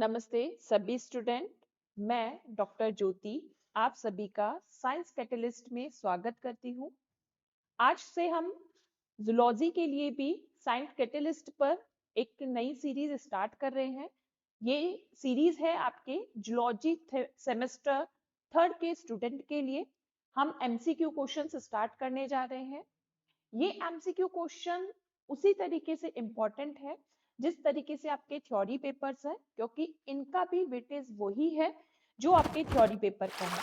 नमस्ते सभी स्टूडेंट। मैं डॉक्टर ज्योति आप सभी का साइंस कैटलिस्ट में स्वागत करती हूँ। आज से हम जूलॉजी के लिए भी साइंस कैटलिस्ट पर एक नई सीरीज स्टार्ट कर रहे हैं। ये सीरीज है आपके जूलॉजी सेमेस्टर थर्ड के स्टूडेंट के लिए। हम एमसीक्यू क्वेश्चन स्टार्ट करने जा रहे हैं। ये एमसीक्यू क्वेश्चन उसी तरीके से इम्पोर्टेंट है जिस तरीके से आपके थ्योरी पेपर्स है, क्योंकि इनका भी वेटेज वही है जो आपके थ्योरी पेपर का है।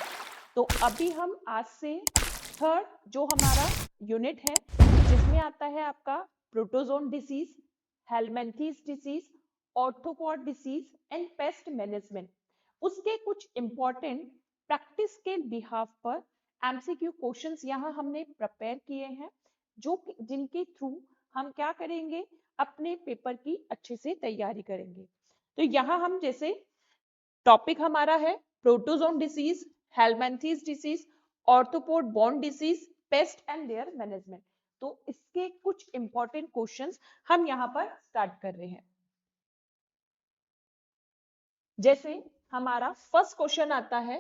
तो अभी हम आज से थर्ड जो हमारा यूनिट है जिसमें आता है आपका protozoan disease, helminthes disease, arthropod disease and pest management, उसके कुछ इंपॉर्टेंट प्रैक्टिस के बिहाफ पर एमसीक्यू क्वेश्चंस यहाँ हमने प्रिपेयर किए हैं, जो जिनके थ्रू हम क्या करेंगे, अपने पेपर की अच्छे से तैयारी करेंगे। तो यहाँ हम जैसे टॉपिक हमारा है protozoan disease, helminthes disease, arthropod borne disease, pest and their management. तो इसके कुछ इंपॉर्टेंट क्वेश्चंस हम यहाँ पर स्टार्ट कर रहे हैं। जैसे हमारा फर्स्ट क्वेश्चन आता है,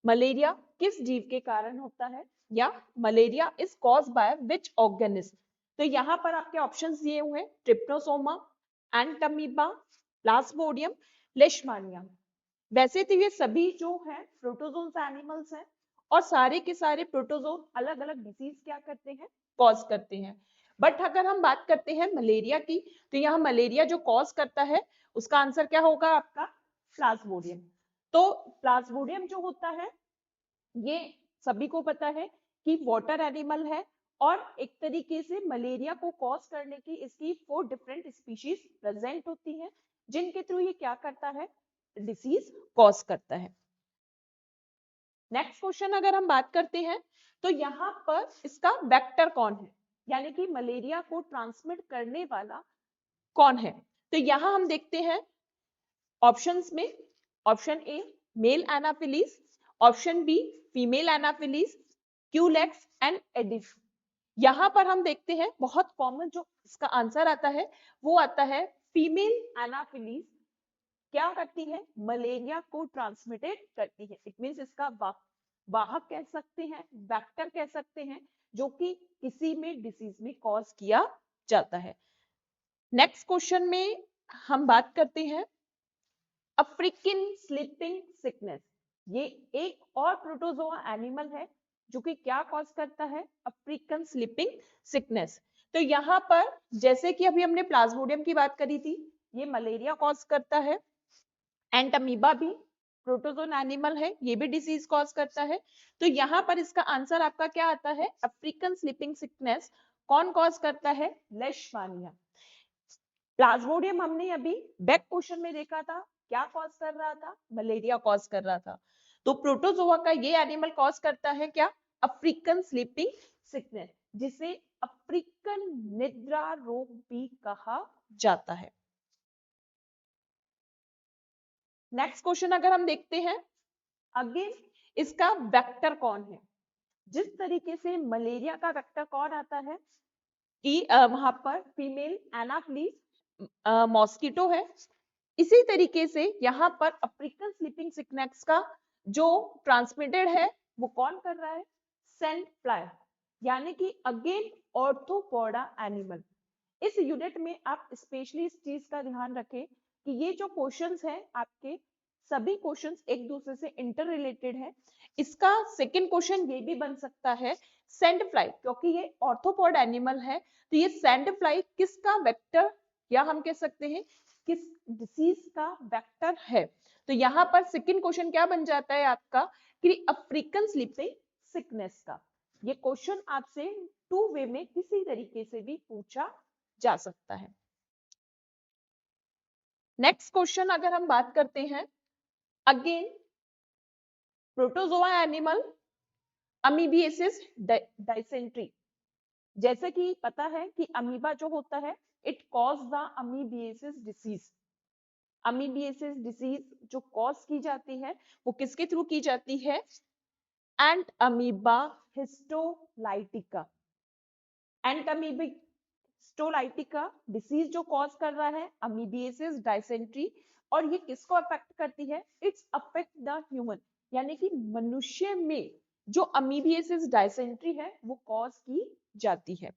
मलेरिया किस जीव के कारण होता है, या malaria is caused by which organism. तो यहाँ पर आपके ऑप्शंस दिए हुए हैं, ट्रिप्नोसोमा, एंटमीबा, प्लाज्मोडियम, लेशमानिया। वैसे तो ये सभी जो है प्रोटोजोन्स एनिमल्स हैं, और सारे के सारे प्रोटोजोन अलग अलग डिसीज क्या करते हैं, कॉज करते हैं। बट अगर हम बात करते हैं मलेरिया की, तो यहाँ मलेरिया जो कॉज करता है उसका आंसर क्या होगा आपका, प्लाज्मोडियम। तो प्लाज्मोडियम जो होता है ये सभी को पता है कि वाटर एनिमल है, और एक तरीके से मलेरिया को कॉज करने की इसकी 4 डिफरेंट स्पीशीज प्रेजेंट होती हैं, जिनके थ्रू ये क्या करता है, डिसीज कॉज करता है। नेक्स्ट क्वेश्चन अगर हम बात करते हैं, तो यहाँ पर इसका वेक्टर कौन है, यानी कि मलेरिया को ट्रांसमिट करने वाला कौन है। तो यहाँ हम देखते हैं ऑप्शंस में, option A male anopheles, option B female anopheles, culex and aedes. यहाँ पर हम देखते हैं बहुत कॉमन जो इसका आंसर आता है वो आता है फीमेल एनाफिलीज। क्या करती है, मलेरिया को ट्रांसमिटेड करती है। इट मींस इसका वाहक कह सकते हैं, वेक्टर कह सकते हैं, जो कि किसी में डिसीज में कॉज किया जाता है। नेक्स्ट क्वेश्चन में हम बात करते हैं अफ्रीकन स्लीपिंग सिकनेस। ये एक और प्रोटोजोआ एनिमल है जो कि क्या कॉज करता है, अफ्रीकन स्लीपिंग सिकनेस। तो यहाँ पर जैसे कि अभी हमने प्लाज्मोडियम की बात करी थी, ये मलेरिया कॉज करता है। एंटमीबा भी प्रोटोजोन एनिमल है, ये भी डिसीज कॉज करता है। तो यहाँ पर इसका आंसर आपका क्या आता है, अफ्रीकन स्लीपिंग सिकनेस कौन कॉज करता है, लेशमानिया। प्लाज्मोडियम हमने अभी बैक क्वेश्चन में देखा था, क्या कॉज कर रहा था, मलेरिया कॉज कर रहा था। तो प्रोटोजोआ का ये एनिमल कॉज करता है क्या, अफ्रीकन स्लीपिंग सिकनेस, जिसे अफ्रीकन निद्रा रोग भी कहा जाता है। नेक्स्ट क्वेश्चन अगर हम देखते हैं, अगेन इसका वेक्टर कौन है। जिस तरीके से मलेरिया का वेक्टर कौन आता है कि वहां पर फीमेल एनाफ्लीज मॉस्किटो है, इसी तरीके से यहाँ पर अफ्रीकन स्लीपिंग सिकनेस का जो ट्रांसमिटेड है वो कौन कर रहा है, सैंड फ्लाई, यानी कि अगेन ऑर्थोपोडा एनिमल। इस यूनिट में आप स्पेशली इस चीज का ध्यान रखें कि ये जो क्वेश्चंस हैं आपके, सभी क्वेश्चंस एक दूसरे से इंटर रिलेटेड है। इसका सेकंड क्वेश्चन ये भी बन सकता है सैंड फ्लाई, क्योंकि ये ऑर्थोपोड एनिमल है, तो ये सैंड फ्लाई किसका वेक्टर, या हम कह सकते हैं किस डिसीज का वेक्टर है। तो यहाँ पर सेकंड क्वेश्चन क्या बन जाता है आपका, कि अफ्रीकन स्लीपिंग सिकनेस का। ये क्वेश्चन आपसे टू वे में किसी तरीके से भी पूछा जा सकता है। नेक्स्ट क्वेश्चन अगर हम बात करते हैं, again protozoa animal amoebiasis dysentery. जैसे कि पता है कि अमीबा जो होता है it cause the amoebiasis disease. Amoebiasis disease जो कॉज की जाती है वो किसके थ्रू की जाती है, and amoeba histolytica. And amoebic histolytica disease जो कॉज कर रहा है अमीबिएसिस डाइसेंट्री, और ये किसको अफेक्ट करती है? इट्स अफेक्ट द ह्यूमन, यानी कि मनुष्य में जो अमीबियासिस डायसेंट्री है वो कॉज की जाती है।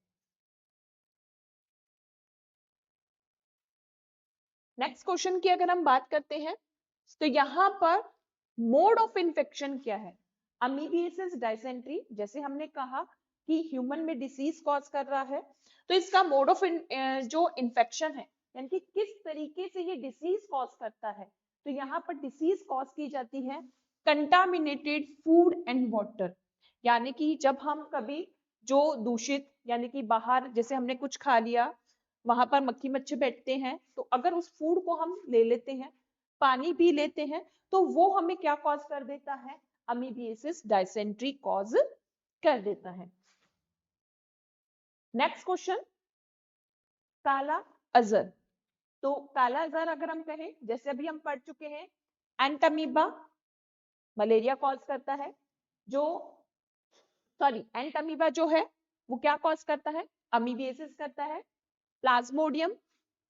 नेक्स्ट क्वेश्चन की अगर हम बात करते हैं तो यहाँ पर मोड ऑफ इन्फेक्शन क्या है? अमीबियासिस डायसेंट्री जैसे हमने कहा कि ह्यूमन में डिसीज कॉज कर रहा है, तो इसका मोड ऑफ जो इन्फेक्शन है, यानी कि किस तरीके से ये डिसीज कॉज करता है, तो यहाँ पर डिसीज कॉज की जाती है कंटामिनेटेड फूड एंड वाटर, यानी कि जब हम कभी जो दूषित, यानी कि बाहर जैसे हमने कुछ खा लिया, वहां पर मक्खी मच्छर बैठते हैं, तो अगर उस फूड को हम ले लेते हैं, पानी पी लेते हैं, तो वो हमें क्या कॉज कर देता है? अमीबियासिस डायसेंट्री कॉज कर देता है। नेक्स्ट क्वेश्चन, काला अजहर। तो काला अजहर अगर हम कहें, जैसे अभी हम पढ़ चुके हैं, एंटमीबा मलेरिया कॉज करता है, जो एंटमीबा जो है वो क्या कॉज करता है? अमीबियासिस करता है। प्लाज्मोडियम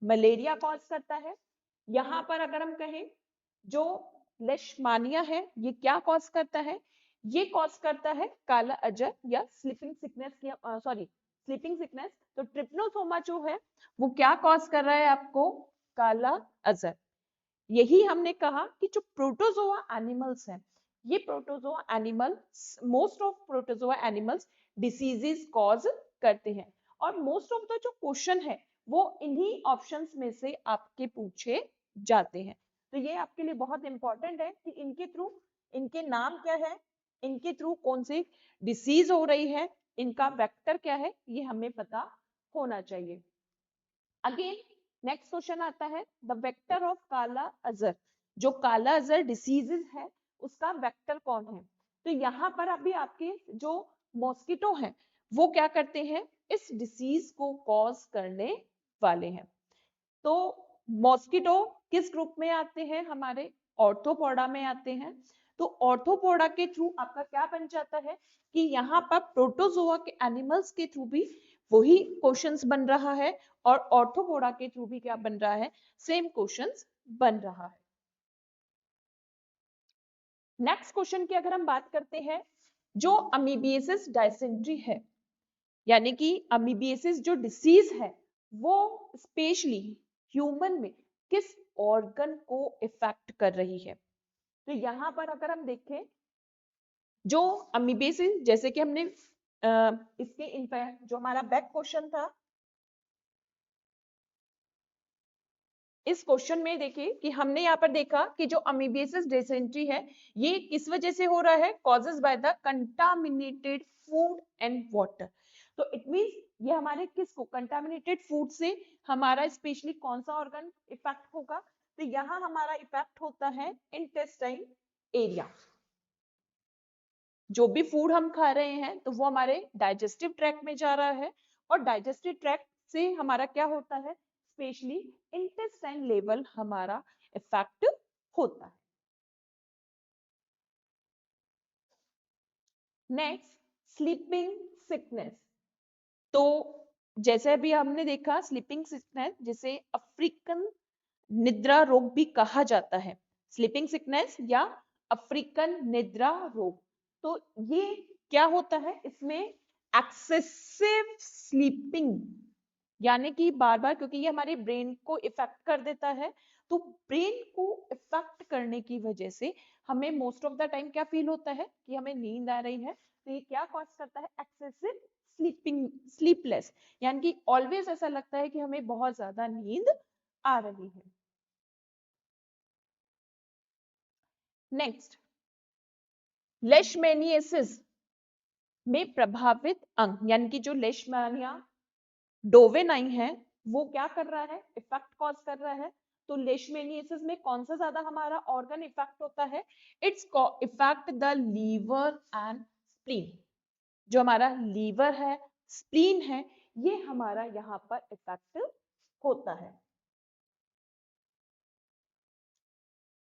मलेरिया कॉज करता है। यहाँ पर अगर हम कहें जो लेशमानिया है, ये क्या कॉज करता है? ये कॉज करता है काला अजहर या स्लीपिंग सिकनेस की, स्लीपिंग सिकनेस। तो ट्रिप्नोसोमा जो है वो क्या कॉज कर रहा है आपको? काला अजहर। यही हमने कहा कि जो प्रोटोजोआ एनिमल्स हैं, ये protozoa animals, most of protozoa animals diseases cause करते हैं, और मोस्ट ऑफ द जो क्वेश्चन है वो इन्हीं ऑप्शंस में से आपके पूछे जाते हैं। तो ये आपके लिए बहुत इंपॉर्टेंट है कि इनके थ्रू, इनके नाम क्या है, इनके थ्रू कौन सी डिसीज हो रही है, इनका वेक्टर क्या है, ये हमें पता होना चाहिए। अगेन नेक्स्ट क्वेश्चन आता है, द वेक्टर ऑफ काला अजहर। जो काला अजहर डिसीजेस है उसका वेक्टर कौन है? तो यहाँ पर अभी आपके जो मॉस्किटो हैं वो क्या करते हैं? इस डिसीज को कॉज करने वाले हैं। तो मॉस्किटो किस ग्रुप में आते हैं? हमारे ऑर्थोपोडा में आते हैं। तो ऑर्थोपोडा के थ्रू आपका क्या बन जाता है कि यहाँ पर प्रोटोजोआ के एनिमल्स के थ्रू भी वही क्वेश्चंस बन रहा है, और ऑर्थोपोडा के थ्रू भी क्या बन रहा है? सेम क्वेश्चंस बन रहा है। नेक्स्ट क्वेश्चन की अगर हम बात करते हैं, जो अमीबियासिस डायसेंट्री है, यानी कि अमीबियासिस जो डिसीज है वो स्पेशली ह्यूमन में किस ऑर्गन को इफेक्ट कर रही है? तो यहाँ पर अगर हम देखें, जो अमीबियासिस, जैसे कि हमने इसके इनफैक्ट जो हमारा बैक क्वेश्चन था, इस क्वेश्चन में देखिए कि हमने यहाँ पर देखा कि जो अमीबियासिस डिसेंट्री है ये किस वजह से हो रहा है? Causes by the contaminated food and water. तो इट मींस ये हमारे किसको? कंटामिनेटेड फूड से हमारा स्पेशली कौन सा ऑर्गन इफेक्ट होगा? तो यहाँ हमारा इफेक्ट होता है इंटेस्टाइन एरिया। जो भी फूड हम खा रहे हैं तो वो हमारे डाइजेस्टिव ट्रैक्ट में जा रहा है, और डाइजेस्टिव ट्रैक्ट से हमारा क्या होता है? स्पेशली इंटेस्टाइन लेवल हमारा इफेक्ट होता है। Next, sleeping sickness. तो जैसे अभी हमने देखा स्लीपिंग सिकनेस, जिसे अफ्रीकन निद्रा रोग भी कहा जाता है, स्लीपिंग सिकनेस या अफ्रीकन निद्रा रोग। तो ये क्या होता है? इसमें एक्सेसिव स्लीपिंग, यानी कि बार बार, क्योंकि ये हमारे ब्रेन को इफेक्ट कर देता है, तो ब्रेन को इफेक्ट करने की वजह से हमें मोस्ट ऑफ द टाइम क्या फील होता है कि हमें नींद आ रही है। तो ये क्या कॉज करता है? एक्सेसिव स्लीपिंग, स्लीपलेस, यानी कि ऑलवेज ऐसा लगता है कि हमें बहुत ज्यादा नींद आ रही है। नेक्स्ट, लेशमेनियासिस में प्रभावित अंग, यानी कि जो लेशमानिया डोवेनाई है वो क्या कर रहा है? इफेक्ट कॉज कर रहा है। तो लेशमेनियासिस में कौन सा ज्यादा हमारा ऑर्गन इफेक्ट होता है? It's effect the liver and spleen. जो हमारा लीवर है, स्प्लीन है, ये हमारा यहाँ पर इफेक्ट होता है।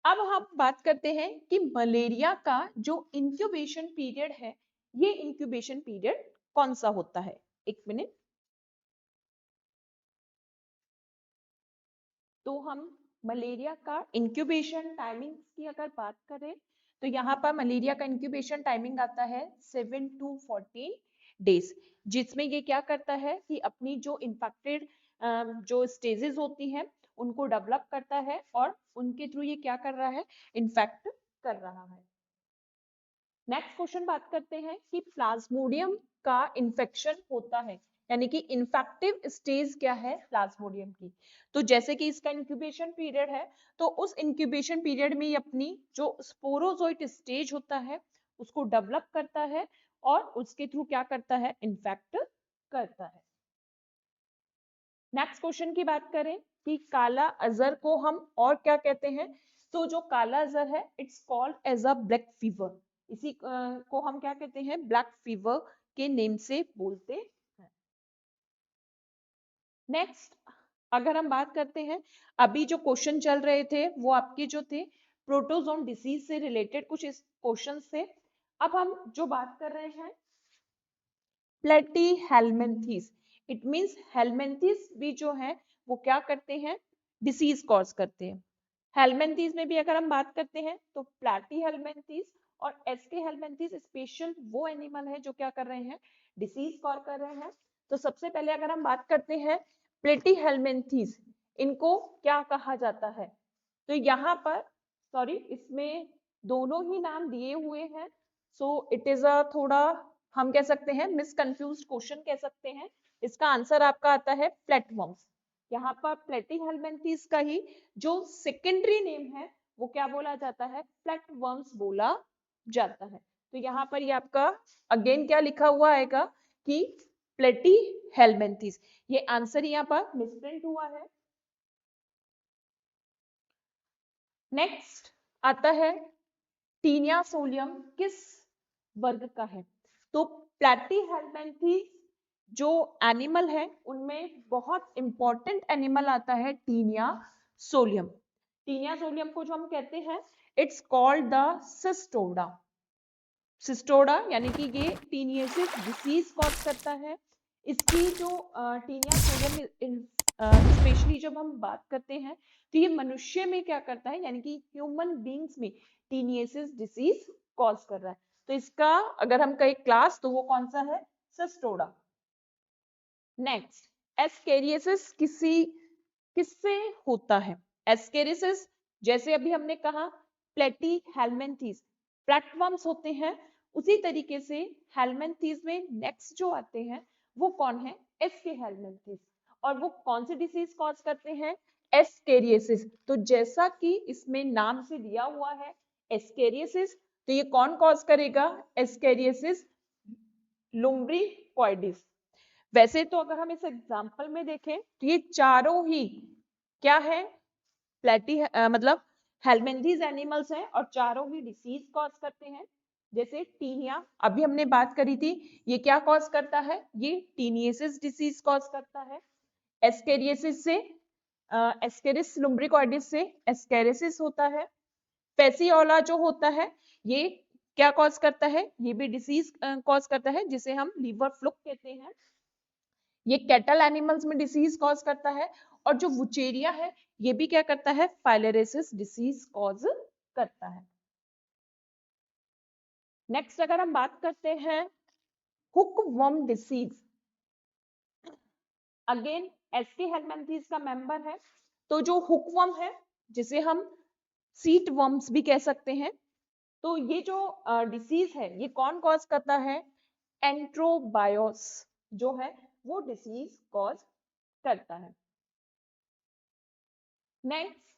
अब हम बात करते हैं कि मलेरिया का जो इंक्यूबेशन पीरियड है, ये इंक्यूबेशन पीरियड कौन सा होता है? एक मिनट। तो हम मलेरिया का इंक्यूबेशन टाइमिंग की अगर बात करें तो यहाँ पर मलेरिया का इंक्यूबेशन टाइमिंग आता है 7 to 14 डेज, जिसमें ये क्या करता है कि अपनी जो इन्फेक्टेड जो स्टेजेस होती हैं उनको डेवलप करता है और उनके थ्रू ये क्या कर रहा है, इन्फेक्ट कर रहा है। नेक्स्ट क्वेश्चन बात करते हैं कि प्लाज्मोडियम का इन्फेक्शन होता है, यानी कि इन्फेक्टिव स्टेज क्या है प्लाज्मोडियम की। तो जैसे कि इसका इंक्यूबेशन पीरियड है, तो उस इंक्यूबेशन पीरियड में ये अपनी जो स्पोरोजोइट स्टेज होता है उसको डेवलप करता है और उसके थ्रू क्या करता है, इन्फेक्ट करता है। नेक्स्ट क्वेश्चन की बात करें कि काला अजहर को हम और क्या कहते हैं, तो जो काला अजहर है it's called as a black fever, इसी को हम क्या कहते हैं, ब्लैक फीवर के नेम से बोलते हैं। नेक्स्ट अगर हम बात करते हैं, अभी जो क्वेश्चन चल रहे थे वो आपके जो थे प्रोटोजोन डिसीज से रिलेटेड कुछ इस क्वेश्चन थे। अब हम जो बात कर रहे हैं प्लेटी हेलमिंथीज, इट मींस हेलमिंथीज भी जो है वो क्या करते हैं, डिसीज कॉज करते हैं। हेलमिंथीज में भी अगर हम बात करते हैं तो प्लेटी हेलमिंथीज और एसके हेलमिंथीज स्पेशल वो एनिमल है जो क्या कर रहे हैं, डिसीज कॉज कर रहे हैं। तो सबसे पहले अगर हम बात करते हैं प्लेटी हेलमिंथीज, इनको क्या कहा जाता है, तो यहाँ पर सॉरी इसमें दोनों ही नाम दिए हुए हैं, सो इट इज अ थोड़ा हम कह सकते हैं मिसकंफ्यूज्ड क्वेश्चन कह सकते हैं। इसका आंसर आपका आता है प्लेटवर्म्स। यहाँ पर प्लेटी हेलमिंथीज का ही जो सेकेंडरी नेम है वो क्या बोला जाता है, प्लेटवर्म्स बोला जाता है। तो यहाँ पर ये आपका अगेन क्या लिखा हुआ आएगा कि प्लेटी हेलमिंथीज, ये आंसर यहाँ पर मिसप्रिंट हुआ है। नेक्स्ट आता है टीनिया सोलियम किस वर्ग का है, तो प्लेटी हेलमिंथीज जो एनिमल है उनमें बहुत इंपॉर्टेंट एनिमल आता है टीनिया सोलियम। टीनिया सोलियम को जो हम कहते हैं it's called the Cestoda, Cestoda यानी कि ये टीनियसिस डिसीज कॉज करता है। इसकी जो टीनिया सोलियम स्पेशली जब हम बात करते हैं तो ये मनुष्य में क्या करता है, यानी कि ह्यूमन बींग्स में टीनियसिस डिसीज कॉज कर रहा है। तो इसका अगर हम कहें क्लास तो वो कौन सा है, सिस्टोडा। नेक्स्ट एस्केरियसिस किससे होता है, एस्केरियसिस जैसे अभी हमने कहा प्लेटी हेलमिंथीज प्लेटवर्म्स होते हैं, उसी तरीके से हेलमिंथीज में नेक्स्ट जो आते हैं वो कौन है, एस्के हेलमिंथीज, और वो कौन सी डिसीज कॉज करते हैं, एस्केरियसिस। तो जैसा कि इसमें नाम से दिया हुआ है एस्केरियसिस, तो ये कौन कॉज करेगा, एस्केरियसिस लुम्ब्रिकॉइडिस। वैसे तो अगर हम इस एग्जाम्पल में देखें तो ये चारों ही क्या है, प्लेटी मतलब हेलमिंथीज एनिमल्स हैं और चारों ही डिसीज कॉज करते हैं। जैसे टीनिया अभी हमने बात करी थी, ये क्या कॉज करता है, ये टीनियसिस डिसीज कॉज करता है। एस्केरियसिस से एस्केरिस लुम्ब्रिकॉइडिस से एस्केरिसिस होता है। फेसियोला जो होता है ये क्या कॉज करता है, ये भी डिसीज कॉज करता है जिसे हम लीवर फ्लूक कहते हैं। ये कैटल एनिमल्स में डिसीज कॉज करता है। और जो वुचेरिया है ये भी क्या करता है, फाइलेरियसिस डिसीज कॉज करता है। नेक्स्ट अगर हम बात करते हैं हुकवर्म डिसीज, अगेन एसके हेलमिंथीज का मेंबर है। तो जो हुकवर्म है जिसे हम सीट वर्म्स भी कह सकते हैं, तो ये जो डिसीज है ये कौन कॉज करता है, एंट्रोबायोस जो है वो डिसीज कॉज करता है। नेक्स्ट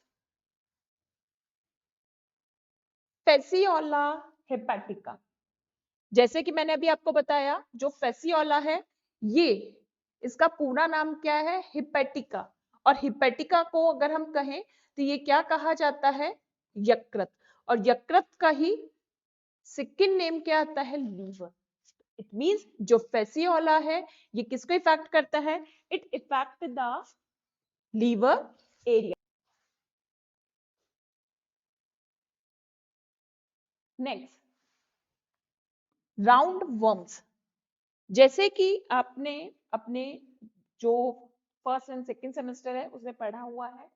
फेसियोला हेपेटिका, जैसे कि मैंने अभी आपको बताया जो फेसियोला है ये इसका पूरा नाम क्या है, हिपेटिका, और हिपेटिका को अगर हम कहें तो ये क्या कहा जाता है, यकृत, और यकृत का ही सेकंड नेम क्या आता है, लीवर। इट मींस जो फेसियोला है ये किसको इफेक्ट करता है, it effect the liver area. Next round worms, जैसे कि आपने अपने जो फर्स्ट एंड सेकंड सेमेस्टर है उसमें पढ़ा हुआ है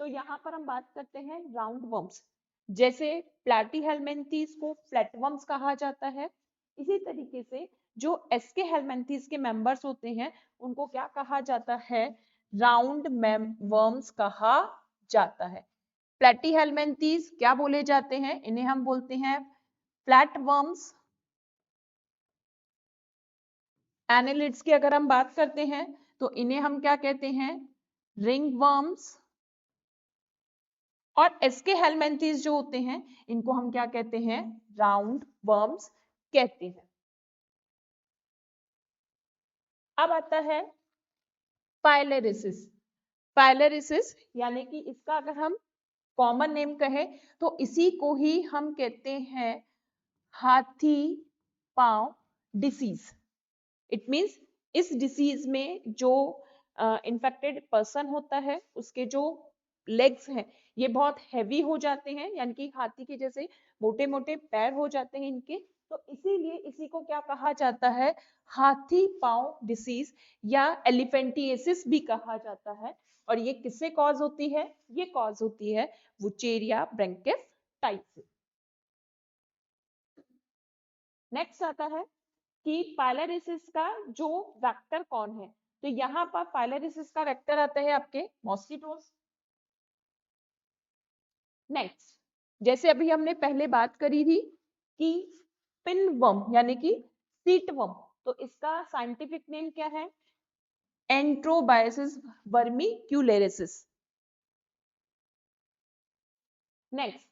तो यहाँ पर हम बात करते हैं राउंड वर्म्स, जैसे प्लैटीहेल्मिन्थीज को फ्लैटवर्म्स कहा जाता है, इसी तरीके से जो एस्के हेल्मिन्थीज के मेंबर्स होते हैं उनको क्या कहा जाता है, राउंड वर्म्स कहा जाता है। प्लैटीहेल्मिन्थीज क्या बोले जाते हैं, इन्हें हम बोलते हैं फ्लैटवर्म्स। एनालिड्स की अगर हम बात करते हैं तो इन्हें हम क्या कहते हैं, रिंग वर्म्स। और एस्के हेल्मिन्थीज जो होते हैं इनको हम क्या कहते हैं, राउंड वर्म्स कहते हैं। अब आता है पाइलेरिसिस। पाइलेरिसिस यानी कि इसका अगर हम कॉमन नेम कहें तो इसी को ही हम कहते हैं हाथी पांव डिसीज। इट मींस इस डिसीज में जो इन्फेक्टेड पर्सन होता है उसके जो लेग्स हैं ये बहुत हैवी हो जाते हैं, यानी कि हाथी के जैसे मोटे मोटे पैर हो जाते हैं इनके, तो इसीलिए इसी को क्या कहा जाता है, हाथी पांव डिसीज या एलिफेंटिएसिस भी कहा जाता है। और ये किससे कॉज होती है, ये कॉज होती है वुचेरिया ब्रैंकियोटाइट से। नेक्स्ट आता है कि पाइलेरिसिस का जो वेक्टर कौन है, तो यहाँ पर पाइलेरिसिस का वेक्टर आता है आपके मॉस्किटोज। नेक्स्ट, जैसे अभी हमने पहले बात करी थी कि पिनवर्म यानी कि सीटवर्म, तो इसका साइंटिफिक नेम क्या है, एंट्रोबायसिस वर्मिक्युलेरिसिस। नेक्स्ट,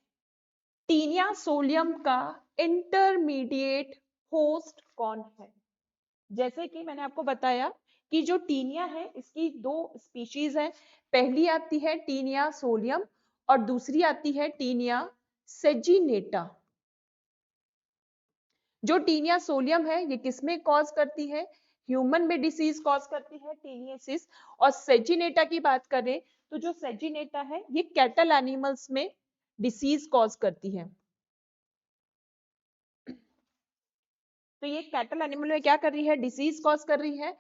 टीनिया सोलियम का इंटरमीडिएट होस्ट कौन है, जैसे कि मैंने आपको बताया कि जो टीनिया है इसकी दो स्पीशीज है, पहली आती है टीनिया सोलियम और दूसरी आती है टीनिया सेजिनेटा। जो टीनिया सोलियम है ये किसमें कॉज करती है, ह्यूमन में डिसीज कॉज करती है टीनियसिस। और सेजिनेटा की बात करें तो जो सेजिनेटा है ये कैटल एनिमल्स में डिसीज कॉज करती है। तो ये कैटल एनिमल में क्या कर रही है, डिसीज कॉज कर रही है।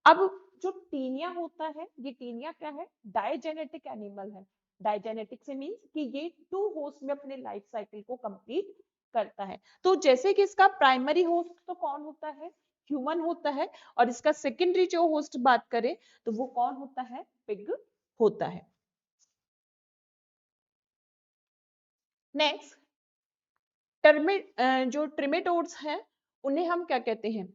अब जो टीनिया होता है, ये टीनिया क्या है, डायजेनेटिक एनिमल है। डायजेनेटिक से मींस कि ये 2 होस्ट में अपने लाइफ साइकिल को कंप्लीट करता है। तो जैसे कि इसका प्राइमरी होस्ट तो कौन होता है, ह्यूमन होता है, और इसका सेकेंडरी जो होस्ट बात करें तो वो कौन होता है, पिग होता है। नेक्स्ट, जो ट्रिमेटोड्स हैं उन्हें हम क्या कहते हैं,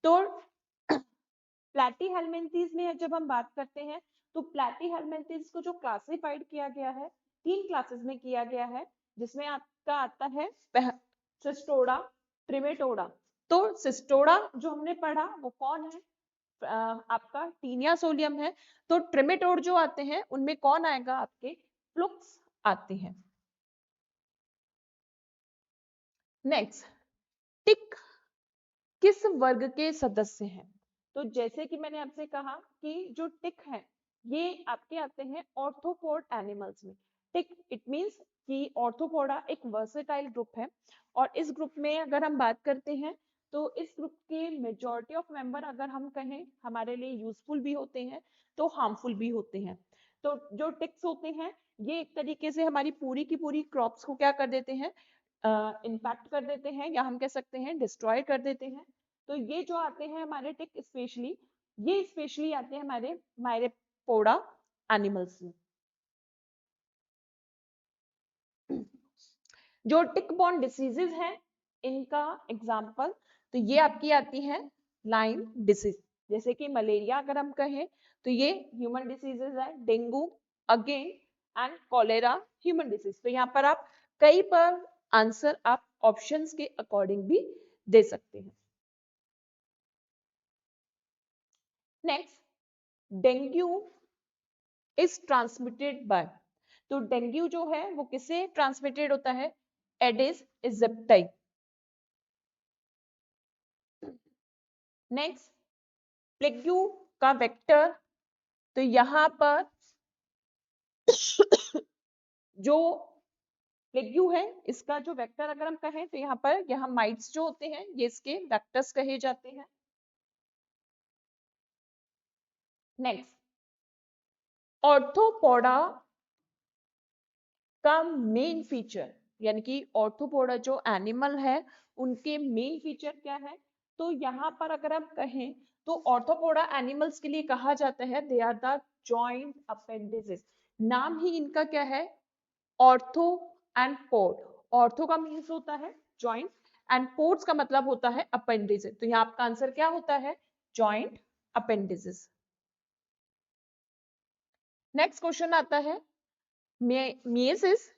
तो प्लैटीहेल्मिन्थीज में जब हम बात करते हैं तो प्लैटीहेल्मिन्थीज को जो क्लासिफाइड किया गया है 3 क्लासेस में किया गया है, जिसमें आपका आता है सिस्टोडा, ट्रिमेटोडा। तो सिस्टोडा जो हमने पढ़ा वो कौन है, आपका टीनिया सोलियम है। तो ट्रिमेटोड जो आते हैं उनमें कौन आएगा, आपके फ्लुक्स आते हैं। नेक्स्ट, टिक किस वर्ग के सदस्य हैं, तो जैसे कि मैंने आपसे कहा कि जो टिक है ये आपके आते हैं ऑर्थोपोड एनिमल्स में। टिक इट मींस कि ऑर्थोपोडा एक वर्सेटाइल ग्रुप है, और इस ग्रुप में अगर हम बात करते हैं तो इस ग्रुप के मेजॉरिटी ऑफ मेंबर अगर हम कहें हमारे लिए यूजफुल भी होते हैं तो हार्मफुल भी होते हैं। तो जो टिक्स होते हैं ये एक तरीके से हमारी पूरी की पूरी क्रॉप्स को क्या कर देते हैं, इम्पैक्ट कर देते हैं, या हम कह सकते हैं डिस्ट्रॉय कर देते हैं। तो ये जो आते हैं हमारे टिक स्पेशली, ये स्पेशली आते हैं हमारे मायरेपोडा एनिमल्स में। जो टिक बॉर्न डिसीजेज हैं इनका एग्जाम्पल, तो ये आपकी आती है लाइम डिसीज, जैसे कि मलेरिया अगर हम कहें तो ये ह्यूमन डिसीजेज है, dengue again, and cholera human disease. तो यहाँ पर आप कई पर आंसर आप ऑप्शंस के अकॉर्डिंग भी दे सकते हैं। Next, dengue is transmitted by, तो डेंगू जो है वो किससे ट्रांसमिटेड होता है, एडिस इजिप्टी। नेक्स्ट, प्लेग्यू का वेक्टर, तो यहाँ पर जो प्लेग्यू है इसका जो वेक्टर अगर हम कहें तो यहाँ पर यहाँ माइट्स जो होते हैं ये इसके वेक्टर्स कहे जाते हैं। नेक्स्ट, ऑर्थोपोडा का मेन फीचर, यानी कि ऑर्थोपोडा जो एनिमल है उनके मेन फीचर क्या है? तो यहाँ पर अगर हम कहें तो ऑर्थोपोडा एनिमल्स के लिए कहा जाता है they are the joint appendices. नाम ही इनका क्या है? Ortho and pod. ऑर्थो का मीन्स होता है जॉइंट एंड पोड्स का मतलब होता है अपेंडिसेस। तो यहाँ आपका आंसर क्या होता है? Joint appendices. नेक्स्ट क्वेश्चन आता है मियोसिस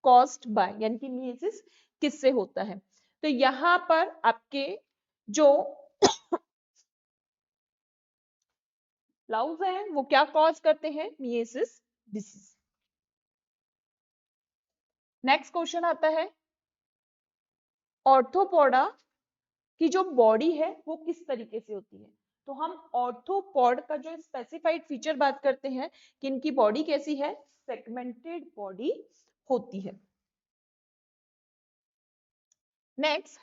कॉज्ड बाय, यानी कि मियोसिस किससे होता है? तो यहाँ पर आपके जो लाउज हैं वो क्या कॉज करते हैं? Meiosis disease. नेक्स्ट क्वेश्चन आता है ऑर्थोपोडा की जो बॉडी है वो किस तरीके से होती है? तो हम ऑर्थोपॉड का जो स्पेसिफाइड फीचर बात करते हैं कि इनकी बॉडी कैसी है? सेगमेंटेड बॉडी होती है। नेक्स्ट,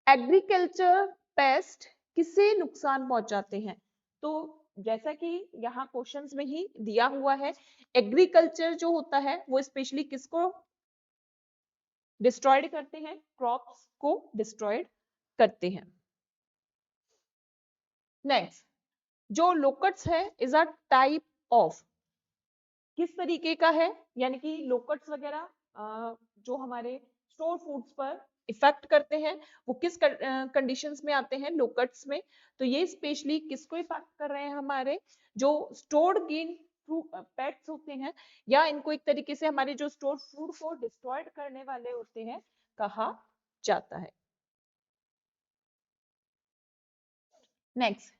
एग्रीकल्चर पेस्ट किसे नुकसान पहुंचाते हैं? तो जैसा कि यहाँ क्वेश्चंस में ही दिया हुआ है, एग्रीकल्चर जो होता है वो स्पेशली किसको डिस्ट्रॉयड करते हैं? क्रॉप्स को डिस्ट्रॉयड करते हैं। नेक्स्ट, जो लोकट्स है इज अ टाइप ऑफ, किस तरीके का है? यानी कि लोकट्स वगैरह जो हमारे स्टोर फूड्स पर इफेक्ट करते हैं वो किस कंडीशंस में आते हैं? लोकट्स में। तो ये स्पेशली किसको इफेक्ट कर रहे हैं? हमारे जो स्टोर्ड गेन पेट्स होते हैं, या इनको एक तरीके से हमारे जो स्टोर फूड को डिस्ट्रॉयड करने वाले होते हैं कहा जाता है। Next,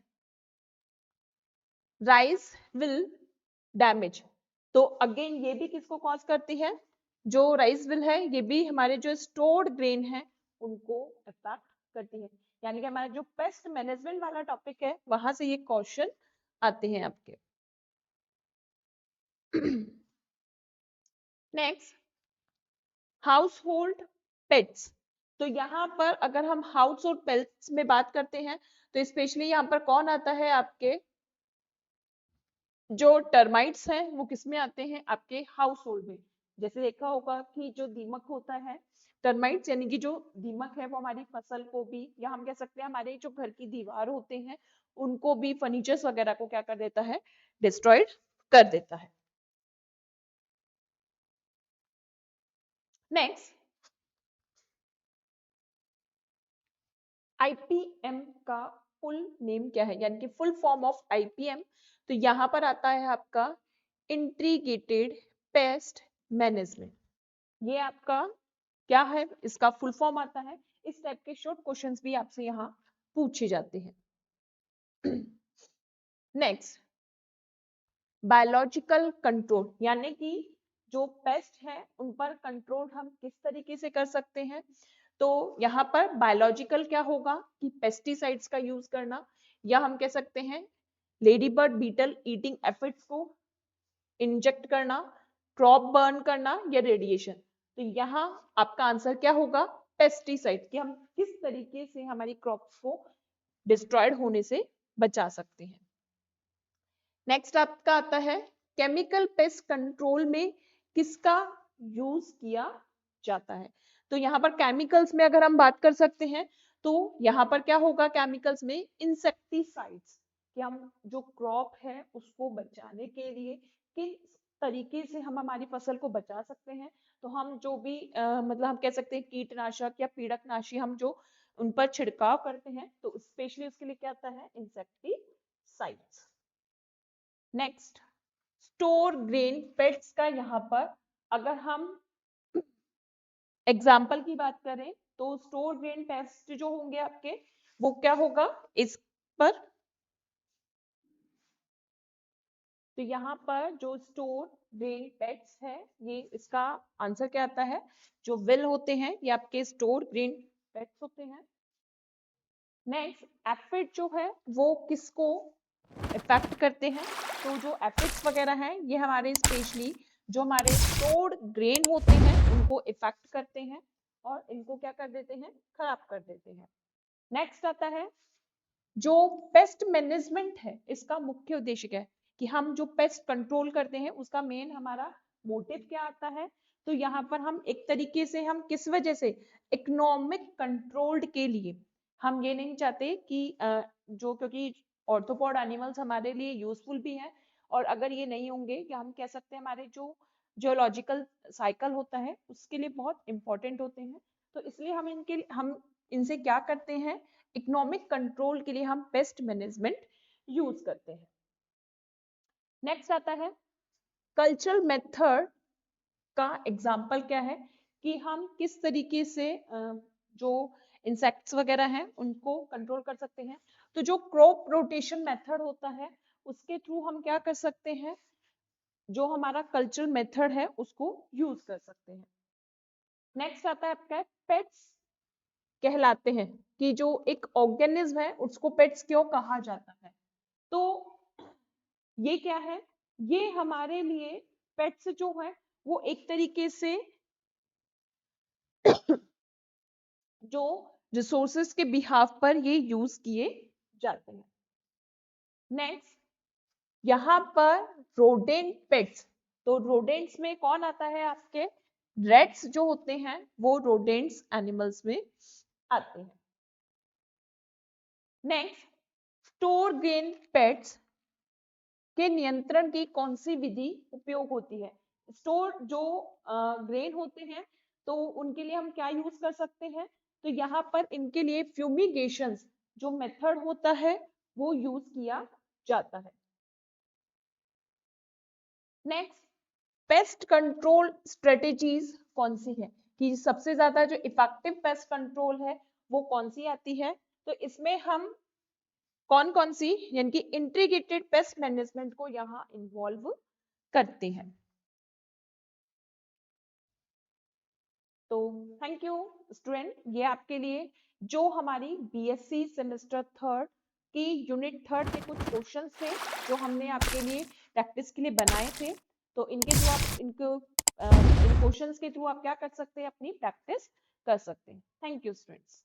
rice will damage. तो अगेन ये भी किसको कॉज करती है? जो राइस विल है ये भी हमारे जो स्टोर्ड ग्रेन है उनको अफेक्ट करती है। यानी कि हमारा जो पेस्ट मैनेजमेंट वाला टॉपिक है वहां से ये क्वेश्चन आते हैं आपके। Next, house hold pets. तो यहाँ पर अगर हम हाउस होल्ड पेट्स में बात करते हैं तो स्पेशली यहाँ पर कौन आता है? आपके जो टर्माइट्स हैं वो किसमें आते हैं? आपके हाउस होल्ड में। जैसे देखा होगा कि जो दीमक होता है, टर्माइट्स यानी कि जो दीमक है वो हमारी फसल को भी, या हम कह सकते हैं हमारे जो घर की दीवार होते हैं उनको भी, फर्नीचर्स वगैरह को क्या कर देता है? डिस्ट्रॉयड कर देता है। नेक्स्ट, आईपीएम का फुल नेम क्या है? यानी कि फुल फॉर्म ऑफ आईपीएम। तो यहाँ पर आता है आपका इंटीग्रेटेड पेस्ट मैनेजमेंट। ये आपका क्या है? इसका फुल फॉर्म आता है। इस टाइप के शॉर्ट क्वेश्चंस भी आपसे यहाँ पूछे जाते हैं। नेक्स्ट, बायोलॉजिकल कंट्रोल, यानी कि जो पेस्ट है उन पर कंट्रोल हम किस तरीके से कर सकते हैं? तो यहाँ पर बायोलॉजिकल क्या होगा कि पेस्टिसाइड्स का यूज करना, या हम कह सकते हैं lady bird beetle eating aphids को इंजेक्ट करना, क्रॉप बर्न करना, या रेडिएशन। तो यहाँ आपका आंसर क्या होगा? पेस्टिसाइड, कि हम किस तरीके से हमारी क्रॉप्स को डिस्ट्रॉयड होने से बचा सकते हैं। नेक्स्ट आपका आता है केमिकल पेस्ट कंट्रोल में किसका यूज किया जाता है? तो यहाँ पर केमिकल्स में अगर हम बात कर सकते हैं तो यहाँ पर क्या होगा? केमिकल्स में इंसेक्टिसाइड्स, कि हम जो क्रॉप है उसको बचाने के लिए किस तरीके से हम हमारी फसल को बचा सकते हैं। तो हम जो भी मतलब हम कह सकते हैं कीटनाशक या पीड़कनाशी हम जो उन पर छिड़काव करते हैं तो स्पेशली उसके लिए क्या आता है? Insecticides. Next, store grain pets का यहाँ पर अगर हम एग्जाम्पल की बात करें तो स्टोर ग्रेन पेस्ट जो होंगे आपके वो क्या होगा इस पर? तो यहाँ पर जो स्टोर ग्रेन पेट्स है ये इसका आंसर क्या आता है? जो विल होते हैं ये आपके स्टोर ग्रेन पेट्स होते हैं। नेक्स्ट, एफिड जो है वो किसको इफेक्ट करते हैं? तो जो एफिड्स वगैरह हैं ये हमारे स्पेशली जो हमारे स्टोर्ड ग्रेन होते हैं उनको इफेक्ट करते हैं और इनको क्या कर देते हैं? खराब कर देते हैं। नेक्स्ट आता है जो पेस्ट मैनेजमेंट है इसका मुख्य उद्देश्य क्या है? कि हम जो पेस्ट कंट्रोल करते हैं उसका मेन हमारा मोटिव क्या आता है? तो यहाँ पर हम एक तरीके से हम किस वजह से इकोनॉमिक कंट्रोल्ड के लिए हम ये नहीं चाहते कि जो, क्योंकि ऑर्थोपॉड एनिमल्स हमारे लिए यूजफुल भी हैं, और अगर ये नहीं होंगे, या हम कह सकते हैं हमारे जो जियोलॉजिकल साइकिल होता है उसके लिए बहुत इंपॉर्टेंट होते हैं, तो इसलिए हम इनसे क्या करते हैं, इकोनॉमिक कंट्रोल के लिए हम पेस्ट मैनेजमेंट यूज करते हैं। नेक्स्ट आता है कल्चरल मेथड का एग्जाम्पल क्या है, कि हम किस तरीके से जो इंसेक्ट्स वगैरह हैं उनको कंट्रोल कर सकते हैं। तो जो क्रॉप रोटेशन मेथड होता है उसके थ्रू हम क्या कर सकते हैं, जो हमारा कल्चरल मेथड है उसको यूज कर सकते हैं। नेक्स्ट आता है आपका पेट्स कहलाते हैं, कि जो एक ऑर्गेनिज्म है उसको पेट्स क्यों कहा जाता है। तो ये क्या है, ये हमारे लिए पेट्स जो है वो एक तरीके से जो रिसोर्सेस के बिहाफ पर ये यूज किए जाते हैं। नेक्स्ट यहाँ पर रोडेंट पेट्स, तो रोडेंट्स में कौन आता है, आपके रेट्स जो होते हैं वो रोडेंट्स एनिमल्स में आते हैं। नेक्स्ट स्टोर ग्रेन पेट्स के नियंत्रण की कौन सी विधि उपयोग होती है। स्टोर जो ग्रेन होते हैं तो उनके लिए हम क्या यूज कर सकते हैं, तो यहाँ पर इनके लिए फ्यूमिगेशन जो मेथड होता है वो यूज किया जाता है। नेक्स्ट पेस्ट कंट्रोल स्ट्रेटेजीज कौन सी है, कि सबसे ज्यादा जो इफेक्टिव पेस्ट कंट्रोल है वो कौन सी आती है। तो इसमें हम कौन कौन सी, यानी कि इंटीग्रेटेड पेस्ट मैनेजमेंट को यहाँ इन्वॉल्व करते हैं। तो थैंक यू स्टूडेंट, ये आपके लिए जो हमारी बीएससी सेमेस्टर थर्ड की यूनिट थर्ड के कुछ क्वेश्चन थे जो हमने आपके लिए प्रैक्टिस के लिए बनाए थे, तो इनके थ्रू आप इन क्वेश्चंस के थ्रू आप क्या कर सकते हैं, अपनी प्रैक्टिस कर सकते हैं। Thank you students.